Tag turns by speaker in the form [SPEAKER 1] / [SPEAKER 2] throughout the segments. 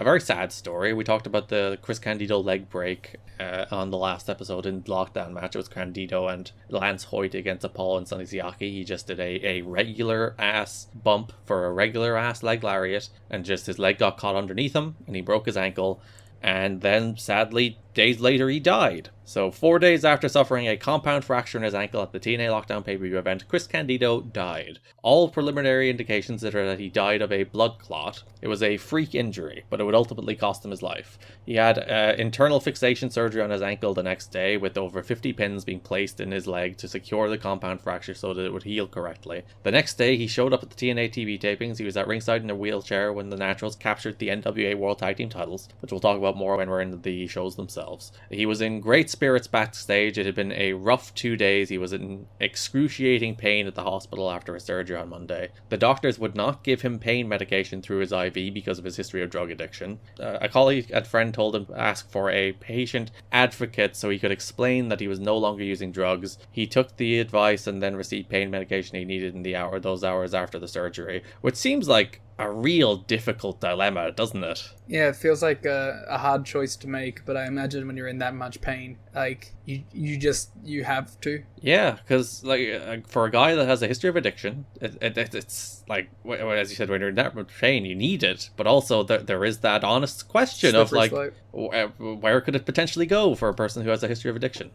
[SPEAKER 1] a very sad story. We talked about the Chris Candido leg break on the last episode in the lockdown match. It was Candido and Lance Hoyt against Apollo and Sonny Siaki. He just did a regular ass bump for a regular ass leg lariat, and just his leg got caught underneath him and he broke his ankle. And then, sadly, days later, he died. So 4 days after suffering a compound fracture in his ankle at the TNA Lockdown pay-per-view event, Chris Candido died. All preliminary indications are that he died of a blood clot. It was a freak injury, but it would ultimately cost him his life. He had internal fixation surgery on his ankle the next day, with over 50 pins being placed in his leg to secure the compound fracture so that it would heal correctly. The next day, he showed up at the TNA TV tapings. He was at ringside in a wheelchair when the Naturals captured the NWA World Tag Team titles, which we'll talk about more when we're in the shows themselves. He was in great spirits backstage. It had been a rough 2 days. He was in excruciating pain at the hospital after his surgery on Monday. The doctors would not give him pain medication through his IV because of his history of drug addiction. A colleague and friend told him to ask for a patient advocate so he could explain that he was no longer using drugs. He took the advice and then received pain medication he needed in those hours after the surgery, which seems like a real difficult dilemma, doesn't it?
[SPEAKER 2] Yeah, it feels like a hard choice to make, but I imagine when you're in that much pain, like, you have to.
[SPEAKER 1] Yeah, because like for a guy that has a history of addiction, it's like, as you said, when you're in that much pain, you need it, but also there is that honest question of like, where could it potentially go for a person who has a history of addiction?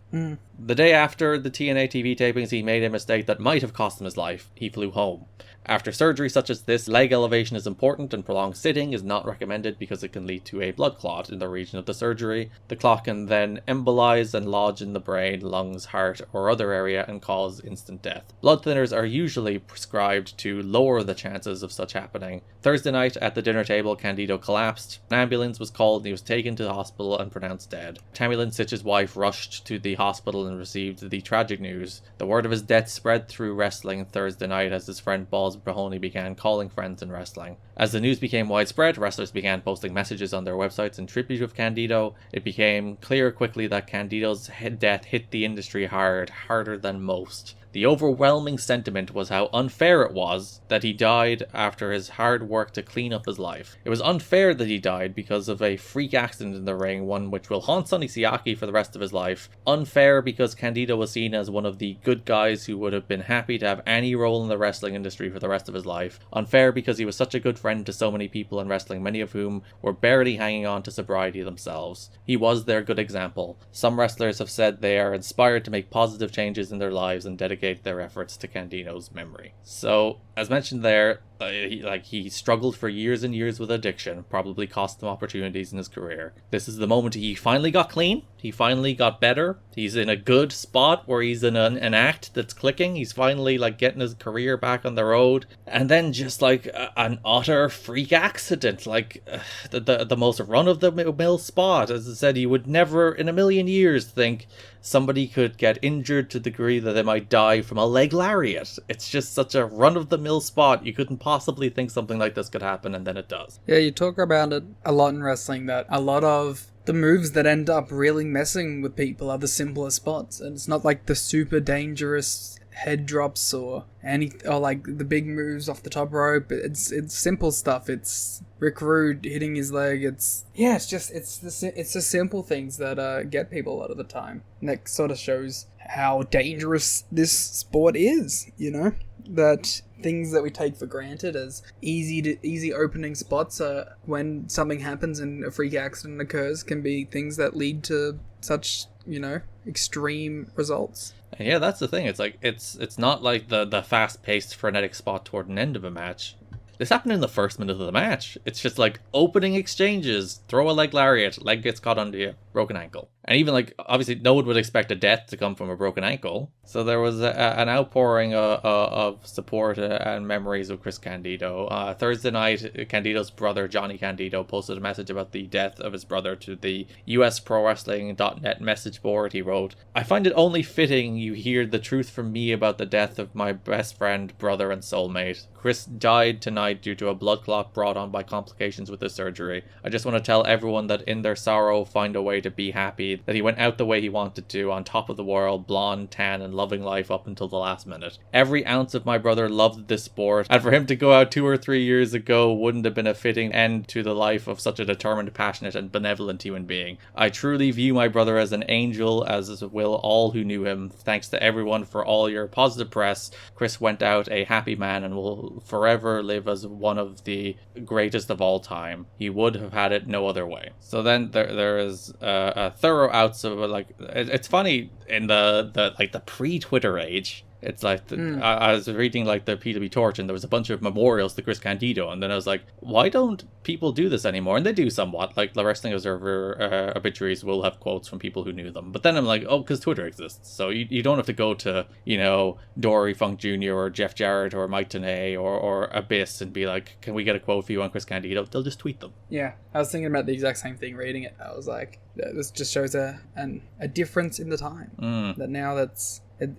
[SPEAKER 1] The day after the TNA TV tapings, he made a mistake that might have cost him his life. He flew home. After surgery such as this, leg elevation is important and prolonged sitting is not recommended because it can lead to a blood clot in the region of the surgery. The clot can then embolize and lodge in the brain, lungs, heart, or other area and cause instant death. Blood thinners are usually prescribed to lower the chances of such happening. Thursday night at the dinner table, Candido collapsed. An ambulance was called and he was taken to the hospital and pronounced dead. Tammy Lynn Sitch's wife rushed to the hospital and received the tragic news. The word of his death spread through wrestling Thursday night as his friend Balls Mahoney began calling friends in wrestling. As the news became widespread, wrestlers began posting messages on their websites in tribute of Candido. It became clear quickly that Candido's death hit the industry hard, harder than most. The overwhelming sentiment was how unfair it was that he died after his hard work to clean up his life. It was unfair that he died because of a freak accident in the ring, one which will haunt Sonny Siaki for the rest of his life. Unfair because Candido was seen as one of the good guys who would have been happy to have any role in the wrestling industry for the rest of his life. Unfair because he was such a good friend to so many people in wrestling, many of whom were barely hanging on to sobriety themselves. He was their good example. Some wrestlers have said they are inspired to make positive changes in their lives and dedicate their efforts to Candido's memory. So, as mentioned there, he struggled for years and years with addiction, probably cost him opportunities in his career. This is the moment he finally got clean, he finally got better, he's in a good spot where he's in an act that's clicking, he's finally getting his career back on the road, and then just an utter freak accident, the most run-of-the-mill spot. As I said, you would never in a million years think somebody could get injured to the degree that they might die from a leg lariat. It's just such a run-of-the-mill spot. You couldn't possibly think something like this could happen, and then it does.
[SPEAKER 2] Yeah, you talk about it a lot in wrestling, that a lot of the moves that end up really messing with people are the simpler spots, and it's not like the super dangerous head drops or the big moves off the top rope. It's simple stuff. It's Rick Rude hitting his leg. It's the simple things that get people a lot of the time. And that sort of shows how dangerous this sport is, that things that we take for granted as easy opening spots, when something happens and a freak accident occurs, can be things that lead to such, extreme results.
[SPEAKER 1] And yeah, that's the thing. It's not like the fast-paced frenetic spot toward an end of a match. This happened in the first minute of the match. It's just opening exchanges, throw a leg lariat, leg gets caught under you, broken ankle. And even obviously no one would expect a death to come from a broken ankle. So there was an outpouring of support and memories of Chris Candido. Thursday night, Candido's brother, Johnny Candido, posted a message about the death of his brother to the USProWrestling.net message board. He wrote, "I find it only fitting you hear the truth from me about the death of my best friend, brother, and soulmate. Chris died tonight due to a blood clot brought on by complications with his surgery. I just want to tell everyone that in their sorrow, find a way to to be happy, that he went out the way he wanted to, on top of the world, blonde, tan, and loving life up until the last minute. Every ounce of my brother loved this sport, and for him to go out 2 or 3 years ago wouldn't have been a fitting end to the life of such a determined, passionate, and benevolent human being. I truly view my brother as an angel, as will all who knew him. Thanks to everyone for all your positive press. Chris went out a happy man and will forever live as one of the greatest of all time. He would have had it no other way. So then there is a thorough outs of, like, it's funny in the pre-Twitter age. It's like, I was reading like the PW Torch, and there was a bunch of memorials to Chris Candido, and then I was like, why don't people do this anymore? And they do somewhat, like the Wrestling Observer obituaries will have quotes from people who knew them. But then I'm like, oh, because Twitter exists. So you don't have to go to, Dory Funk Jr. or Jeff Jarrett or Mike Tenay or Abyss and be like, can we get a quote for you on Chris Candido? They'll just tweet them.
[SPEAKER 2] Yeah, I was thinking about the exact same thing reading it. I was like, this just shows a difference in the time. That now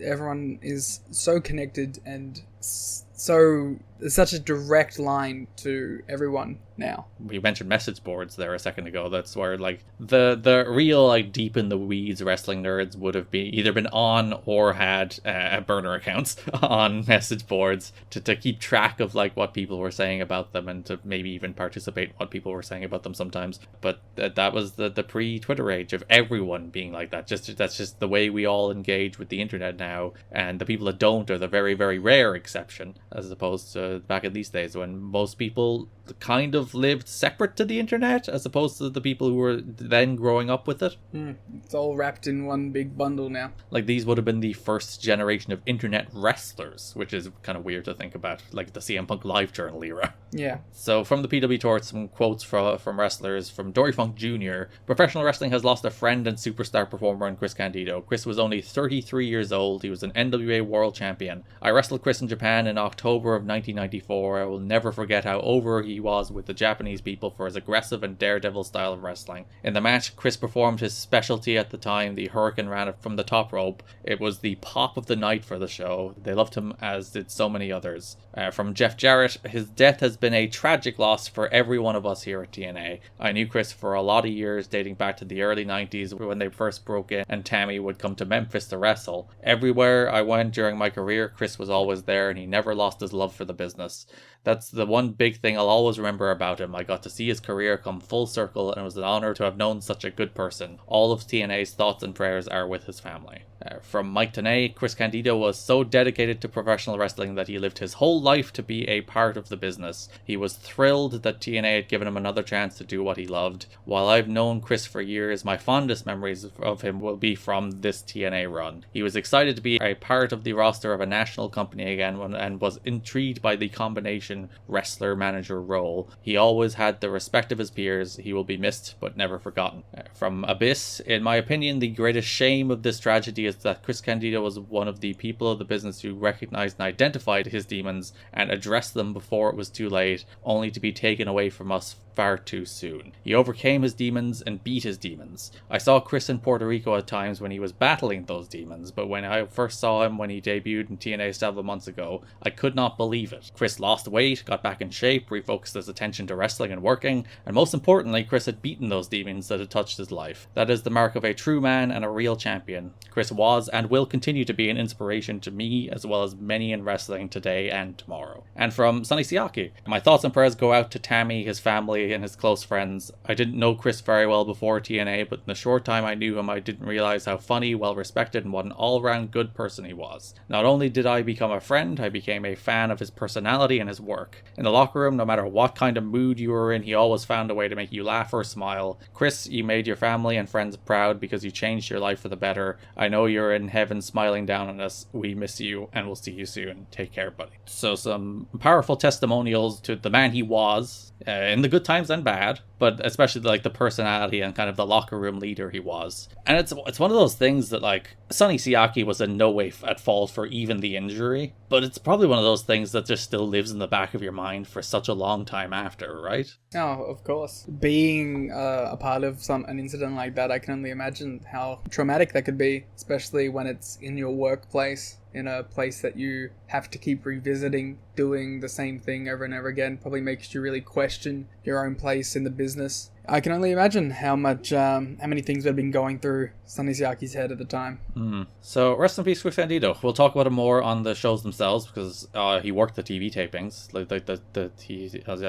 [SPEAKER 2] everyone is so connected and so there's such a direct line to everyone now.
[SPEAKER 1] We mentioned message boards there a second ago. That's where like the real like deep in the weeds wrestling nerds would have either been on or had burner accounts on message boards to keep track of like what people were saying about them and to maybe even participate in what people were saying about them sometimes. But that was the pre-Twitter age of everyone being like that. That's just the way we all engage with the internet now, and the people that don't are the very, very rare exception, as opposed to back in these days when most people kind of lived separate to the internet as opposed to the people who were then growing up with it.
[SPEAKER 2] It's all wrapped in one big bundle now.
[SPEAKER 1] Like, these would have been the first generation of internet wrestlers, which is kind of weird to think about, like the CM Punk Live Journal era.
[SPEAKER 2] Yeah.
[SPEAKER 1] So from the PW Torch, some quotes from wrestlers. From Dory Funk Jr. Professional wrestling has lost a friend and superstar performer in Chris Candido. Chris was only 33 years old. He was an NWA World Champion. I wrestled Chris in Japan in October of 1994. I will never forget how over he was with the Japanese people for his aggressive and daredevil style of wrestling. In the match, Chris performed his specialty at the time, the Hurricane Rana from the top rope. It was the pop of the night for the show. They loved him, as did so many others. From Jeff Jarrett, his death has been a tragic loss for every one of us here at TNA. I knew Chris for a lot of years, dating back to the early 90s when they first broke in and Tammy would come to Memphis to wrestle. Everywhere I went during my career, Chris was always there, and he never lost his love for the business. That's the one big thing I'll always remember about him. I got to see his career come full circle, and it was an honor to have known such a good person. All of TNA's thoughts and prayers are with his family. From Mike Tenay, Chris Candido was so dedicated to professional wrestling that he lived his whole life to be a part of the business. He was thrilled that TNA had given him another chance to do what he loved. While I've known Chris for years, my fondest memories of him will be from this TNA run. He was excited to be a part of the roster of a national company again and was intrigued by the combination wrestler-manager role. He always had the respect of his peers. He will be missed but never forgotten. From Abyss, in my opinion, the greatest shame of this tragedy is that Chris Candido was one of the people of the business who recognized and identified his demons and addressed them before it was too late, only to be taken away from us far too soon. He overcame his demons and beat his demons. I saw Chris in Puerto Rico at times when he was battling those demons, but when I first saw him when he debuted in TNA several months ago, I could not believe it. Chris lost weight, got back in shape, refocused his attention to wrestling and working, and most importantly, Chris had beaten those demons that had touched his life. That is the mark of a true man and a real champion. Chris was and will continue to be an inspiration to me as well as many in wrestling today and tomorrow. And from Sonny Siaki, my thoughts and prayers go out to Tammy, his family, and his close friends. I didn't know Chris very well before TNA, but in the short time I knew him, I didn't realize how funny, well-respected, and what an all-round good person he was. Not only did I become a friend, I became a fan of his personality and his work. In the locker room, no matter what kind of mood you were in, he always found a way to make you laugh or smile. Chris, you made your family and friends proud because you changed your life for the better. I know you're in heaven smiling down on us. We miss you, and we'll see you soon. Take care, buddy. So some powerful testimonials to the man he was, in the good times and bad, but especially like the personality and kind of the locker room leader he was. And it's one of those things that, like, Sonny Siaki was in no way at fault for even the injury, but it's probably one of those things that just still lives in the back of your mind for such a long time after, right?
[SPEAKER 2] Oh, of course. Being a part of an incident like that, I can only imagine how traumatic that could be, especially when it's in your workplace. in a place that you have to keep revisiting, doing the same thing over and over again, probably makes you really question your own place in the business. I can only imagine how many things would have been going through Sonny Siaki's head at the time.
[SPEAKER 1] So rest in peace, Chris Candido. We'll talk about it more on the shows themselves because he worked the TV tapings.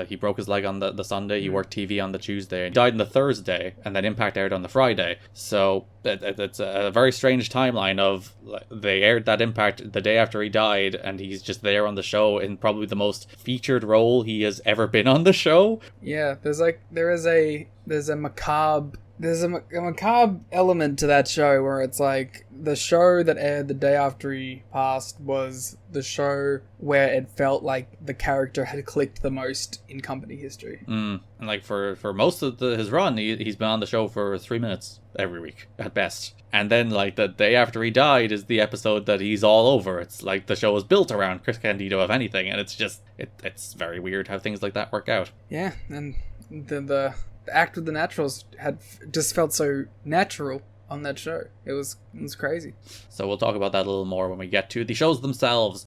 [SPEAKER 1] He broke his leg on the Sunday. He worked TV on the Tuesday. He died on the Thursday, and then Impact aired on the Friday. So it's a very strange timeline of they aired that Impact the day after he died, and he's just there on the show in probably the most featured role he has ever been on the show.
[SPEAKER 2] Yeah, there's a macabre element to that show where it's like the show that aired the day after he passed was the show where it felt like the character had clicked the most in company history.
[SPEAKER 1] And like for most of his run, he's been on the show for 3 minutes every week at best. And then like the day after he died is the episode that he's all over. It's like the show is built around Chris Candido, if anything, and it's just it's very weird how things like that work out.
[SPEAKER 2] Yeah, and the act with the Naturals had just felt so natural on that show. It was crazy.
[SPEAKER 1] So we'll talk about that a little more when we get to the shows themselves.